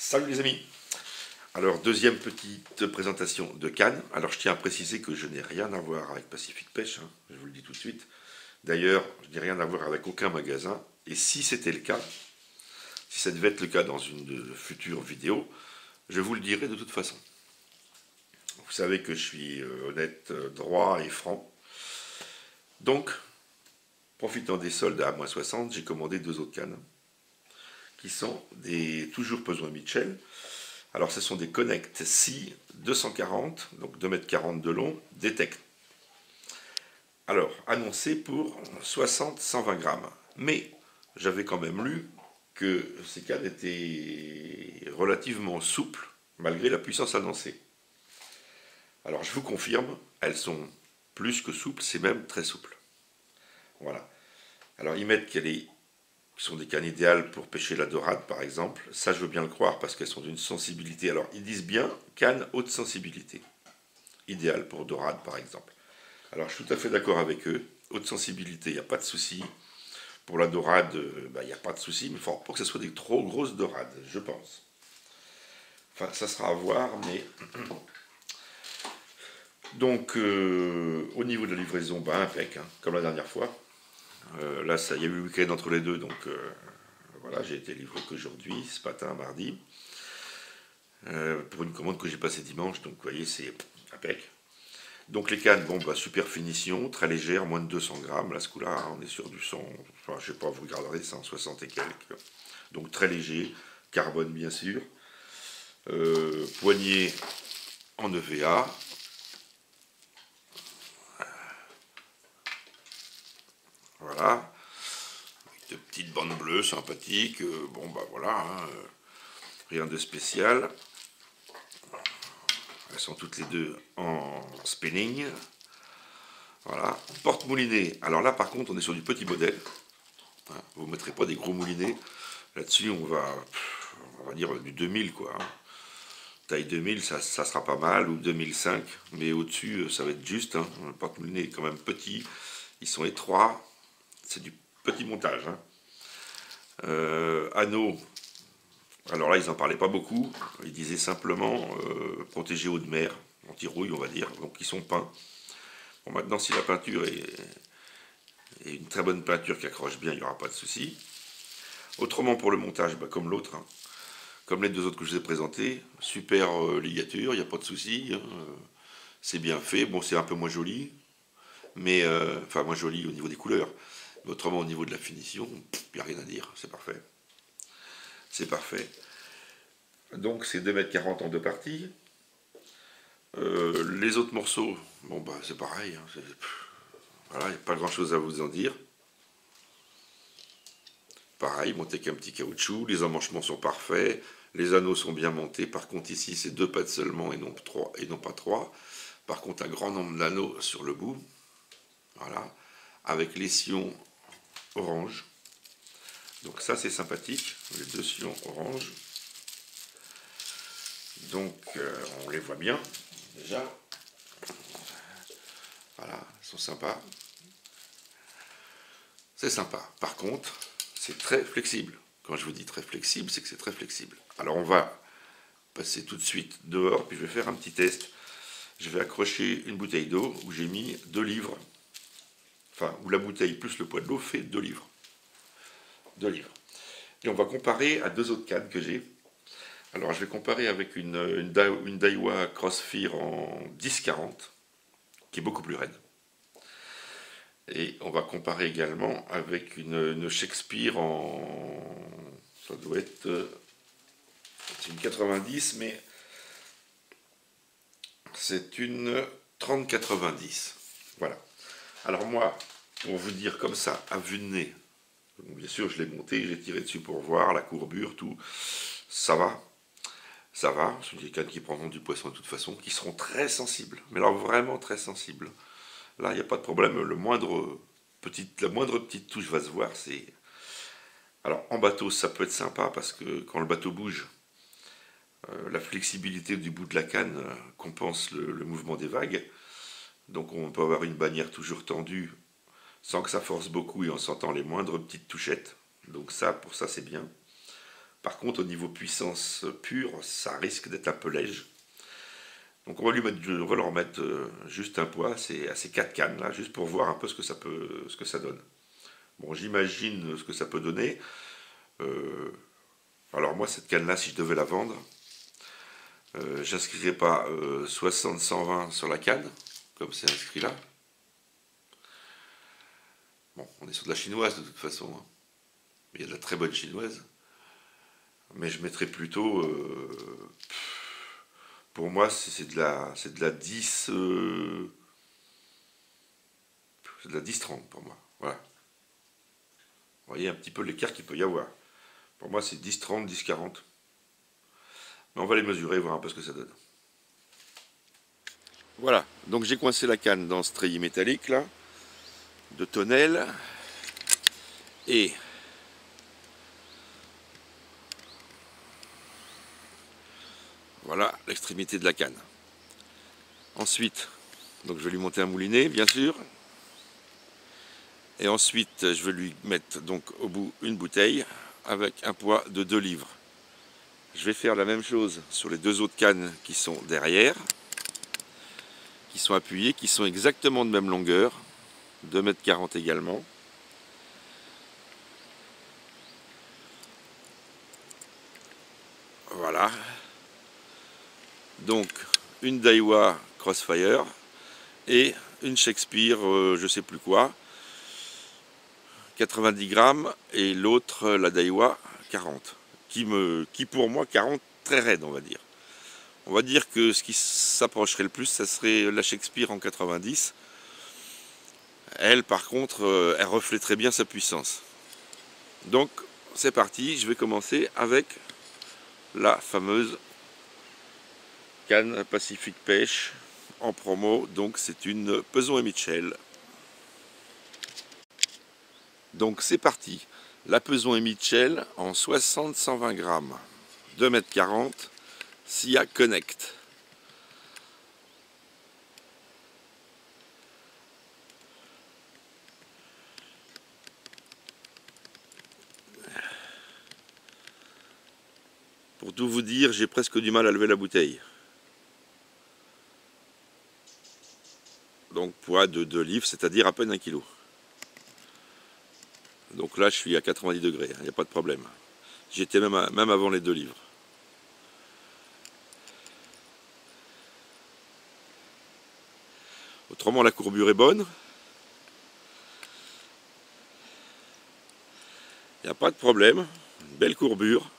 Salut les amis. Alors deuxième petite présentation de Cannes. Alors je tiens à préciser que je n'ai rien à voir avec Pacific Pêche, hein, je vous le dis tout de suite. D'ailleurs, je n'ai rien à voir avec aucun magasin. Et si c'était le cas, si ça devait être le cas dans une de futures vidéos, je vous le dirai de toute façon. Vous savez que je suis honnête, droit et franc. Donc, profitant des soldes à -60, j'ai commandé deux autres cannes, qui sont des toujours besoin Mitchell. Alors ce sont des Connect C 240, donc 2,40 m de long, Detect. Alors, annoncé pour 60-120 grammes. Mais j'avais quand même lu que ces cannes étaient relativement souples, malgré la puissance annoncée. Alors je vous confirme, elles sont plus que souples, c'est même très souple. Voilà. Alors ils mettent qu'elles sont des cannes idéales pour pêcher la dorade par exemple. Ça je veux bien le croire parce qu'elles sont d'une sensibilité. Alors ils disent bien canne haute sensibilité. Idéale pour dorade par exemple. Alors je suis tout à fait d'accord avec eux. Haute sensibilité, il n'y a pas de souci. Pour la dorade, il n'y a pas de souci. Mais il faut pas que ce soit des trop grosses dorades, je pense. Enfin, ça sera à voir, mais... Donc, au niveau de la livraison, impec, hein, comme la dernière fois. Là, il y a eu le week-end entre les deux, donc voilà, j'ai été livré qu'aujourd'hui, ce matin, mardi, pour une commande que j'ai passée dimanche, donc vous voyez, c'est impec. Donc les cannes, super finition, très légère, moins de 200 grammes, là ce coup-là, hein, on est sur du 100, enfin je sais pas, vous regarderez, 160 et quelques. Donc très léger, carbone bien sûr, poignée en EVA, voilà, avec de petites bandes bleues sympathiques, voilà, hein, rien de spécial. Elles sont toutes les deux en spinning. Voilà. Porte moulinet. Alors là, par contre, on est sur du petit modèle. Hein, vous ne mettrez pas des gros moulinets. Là-dessus, on va dire du 2000, quoi. Hein. Taille 2000, ça sera pas mal, ou 2005. Mais au-dessus, ça va être juste. Hein. Le porte moulinet est quand même petit. Ils sont étroits. C'est du petit montage. Hein. Anneaux. Alors là, ils n'en parlaient pas beaucoup. Ils disaient simplement protégés eau de mer, anti-rouille, on va dire. Donc ils sont peints. Bon, maintenant, si la peinture est une très bonne peinture qui accroche bien, il n'y aura pas de souci. Autrement, pour le montage, comme l'autre, hein, comme les deux autres que je vous ai présentés, super ligature, il n'y a pas de souci. Hein, c'est bien fait. Bon, c'est un peu moins joli, mais enfin moins joli au niveau des couleurs. Mais autrement, au niveau de la finition, il n'y a rien à dire. C'est parfait. C'est parfait. Donc c'est 2,40 m en deux parties. Les autres morceaux, c'est pareil. Hein, voilà, il n'y a pas grand chose à vous en dire. Pareil, monté avec un petit caoutchouc, les emmanchements sont parfaits, les anneaux sont bien montés. Par contre ici c'est deux pattes seulement et non pas trois. Par contre un grand nombre d'anneaux sur le bout. Voilà. Avec les sillons orange. Donc ça c'est sympathique, les deux sillons orange. Donc on les voit bien déjà. Voilà, ils sont sympas. C'est sympa. Par contre, c'est très flexible. Quand je vous dis très flexible, c'est que c'est très flexible. Alors on va passer tout de suite dehors, puis je vais faire un petit test. Je vais accrocher une bouteille d'eau où j'ai mis 2 livres. Enfin, où la bouteille plus le poids de l'eau fait 2 livres. 2 livres. Et on va comparer à deux autres cannes que j'ai. Alors je vais comparer avec une Daiwa Crossfire en 10-40, qui est beaucoup plus raide. Et on va comparer également avec une Shakespeare en... ça doit être... c'est une 90, mais c'est une 30-90. Voilà. Alors moi, pour vous dire comme ça, à vue de nez, bien sûr je l'ai monté, j'ai tiré dessus pour voir la courbure, tout, ça va. Ça va, ce sont des cannes qui prendront du poisson de toute façon, qui seront très sensibles, mais alors vraiment très sensibles. Là, il n'y a pas de problème, la moindre petite touche va se voir. Alors en bateau, ça peut être sympa parce que quand le bateau bouge, la flexibilité du bout de la canne compense le mouvement des vagues. Donc on peut avoir une bannière toujours tendue sans que ça force beaucoup et en sentant les moindres petites touchettes. Donc ça, pour ça, c'est bien. Par contre, au niveau puissance pure, ça risque d'être un peu léger. Donc on va leur mettre juste un poids, c'est à ces 4 cannes là, juste pour voir un peu ce que ça donne. Bon, j'imagine ce que ça peut donner. Alors moi, cette canne là, si je devais la vendre, j'inscrirais pas 60-120 sur la canne, comme c'est inscrit là. Bon, on est sur de la chinoise de toute façon, hein. Il y a de la très bonne chinoise. Mais je mettrais plutôt, pour moi, c'est de la 10, c'est de la 10-30 pour moi. Voilà. Vous voyez un petit peu l'écart qu'il peut y avoir. Pour moi, c'est 10-30, 10-40. Mais on va les mesurer, voir un peu ce que ça donne. Voilà, donc j'ai coincé la canne dans ce treillis métallique là, de tonnelle. Et voilà l'extrémité de la canne. Ensuite, donc je vais lui monter un moulinet, bien sûr. Et ensuite, je vais lui mettre donc au bout une bouteille avec un poids de 2 livres. Je vais faire la même chose sur les 2 autres cannes qui sont derrière, qui sont appuyées, qui sont exactement de même longueur, 2,40 m également. Voilà. Donc, une Daiwa Crossfire et une Shakespeare, je sais plus quoi, 90 grammes, et l'autre, la Daiwa, 40. Qui pour moi, 40, très raide, on va dire. On va dire que ce qui s'approcherait le plus, ça serait la Shakespeare en 90. Elle, par contre, elle reflèterait bien sa puissance. Donc, c'est parti, je vais commencer avec la fameuse canne Pacific Pêche en promo. Donc, c'est une Peson et Mitchell. Donc, c'est parti. La Peson et Mitchell en 60-120 grammes, 2,40 m, SIA Connect. Pour tout vous dire, j'ai presque du mal à lever la bouteille. Donc poids de 2 livres, c'est-à-dire à peine 1 kg. Donc là, je suis à 90 degrés, il n'y a pas de problème. J'étais même avant les 2 livres. Autrement, la courbure est bonne. Il n'y a pas de problème. Une belle courbure.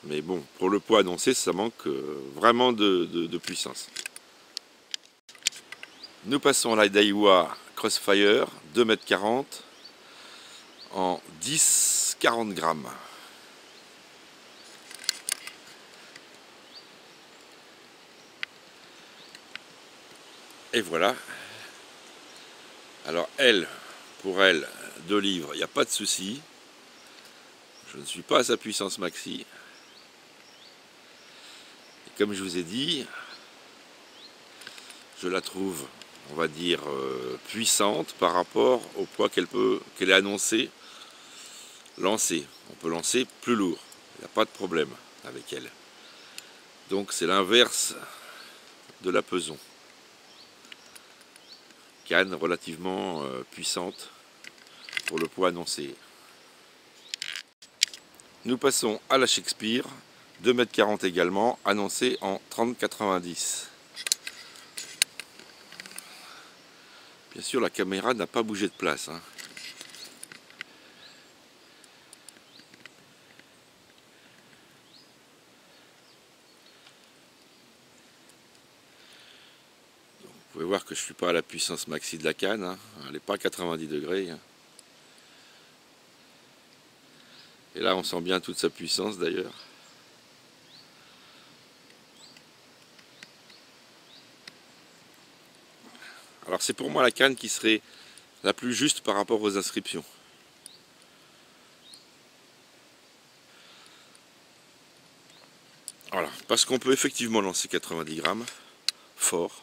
Mais bon, pour le poids annoncé, ça manque vraiment de puissance. Nous passons à la Daiwa Crossfire, 2,40 m en 10-40 grammes. Et voilà. Alors pour elle, 2 livres, il n'y a pas de souci. Je ne suis pas à sa puissance maxi. Et comme je vous ai dit, je la trouve, on va dire, puissante par rapport au poids qu'elle est annoncée lancer. On peut lancer plus lourd, il n'y a pas de problème avec elle. Donc c'est l'inverse de la Peson. Canne relativement puissante pour le poids annoncé. Nous passons à la Shakespeare, 2,40 m également, annoncée en 30,90. Bien sûr, la caméra n'a pas bougé de place, hein. Vous pouvez voir que je ne suis pas à la puissance maxi de la canne, hein. Elle n'est pas à 90 degrés. Hein. Et là, on sent bien toute sa puissance d'ailleurs. Alors c'est pour moi la canne qui serait la plus juste par rapport aux inscriptions. Voilà, parce qu'on peut effectivement lancer 90 grammes, fort.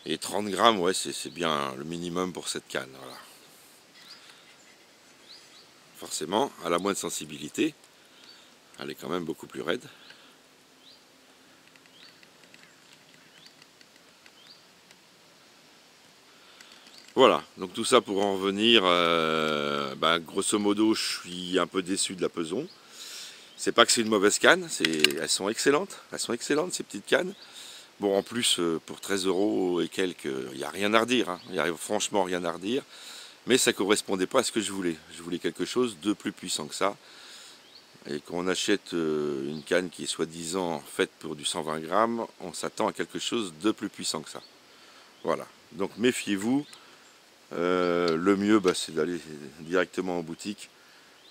Et 30 grammes, ouais, c'est bien le minimum pour cette canne. Voilà. forcément, elle a moins de sensibilité. Elle est quand même beaucoup plus raide. Voilà, donc tout ça pour en revenir, grosso modo je suis un peu déçu de la Peson. C'est pas que c'est une mauvaise canne, elles sont excellentes ces petites cannes. Bon, en plus pour 13 € et quelques, il n'y a rien à redire, hein. Il n'y a franchement rien à redire, mais ça correspondait pas à ce que je voulais. Je voulais quelque chose de plus puissant que ça. Et quand on achète une canne qui est soi-disant faite pour du 120 grammes, on s'attend à quelque chose de plus puissant que ça. Voilà, donc méfiez-vous. Le mieux, c'est d'aller directement en boutique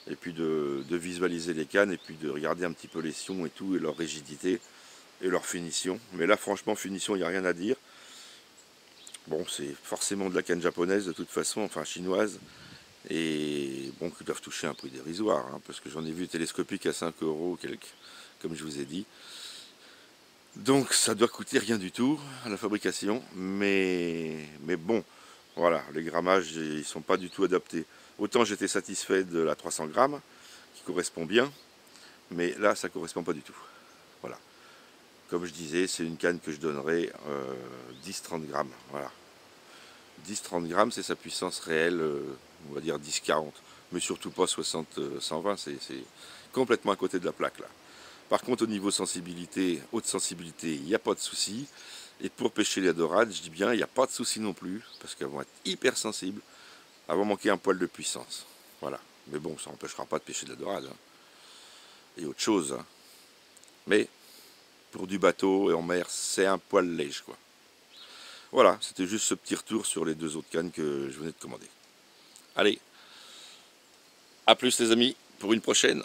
et puis de visualiser les cannes et puis de regarder un petit peu les sions et tout, et leur rigidité et leur finition. Mais là, franchement, finition, il n'y a rien à dire. Bon, c'est forcément de la canne japonaise de toute façon, enfin chinoise, et bon, qui doivent toucher un prix dérisoire, hein, parce que j'en ai vu télescopique à 5 € quelques, comme je vous ai dit. Donc ça doit coûter rien du tout à la fabrication, mais bon, voilà, les grammages ils sont pas du tout adaptés. Autant j'étais satisfait de la 300 grammes, qui correspond bien, mais là ça correspond pas du tout. Voilà. Comme je disais, c'est une canne que je donnerais 10-30 grammes. Voilà. 10-30 grammes, c'est sa puissance réelle, on va dire 10-40, mais surtout pas 60-120, c'est complètement à côté de la plaque là. Par contre, au niveau sensibilité, haute sensibilité, il n'y a pas de souci. Et pour pêcher les dorades, je dis bien, il n'y a pas de souci non plus, parce qu'elles vont être hyper sensibles, elles vont manquer un poil de puissance. Voilà. Mais bon, ça n'empêchera pas de pêcher de la dorade. Hein. Et autre chose. Hein. Mais pour du bateau et en mer, c'est un poil léger, quoi. Voilà, c'était juste ce petit retour sur les deux autres cannes que je venais de commander. Allez, à plus les amis, pour une prochaine.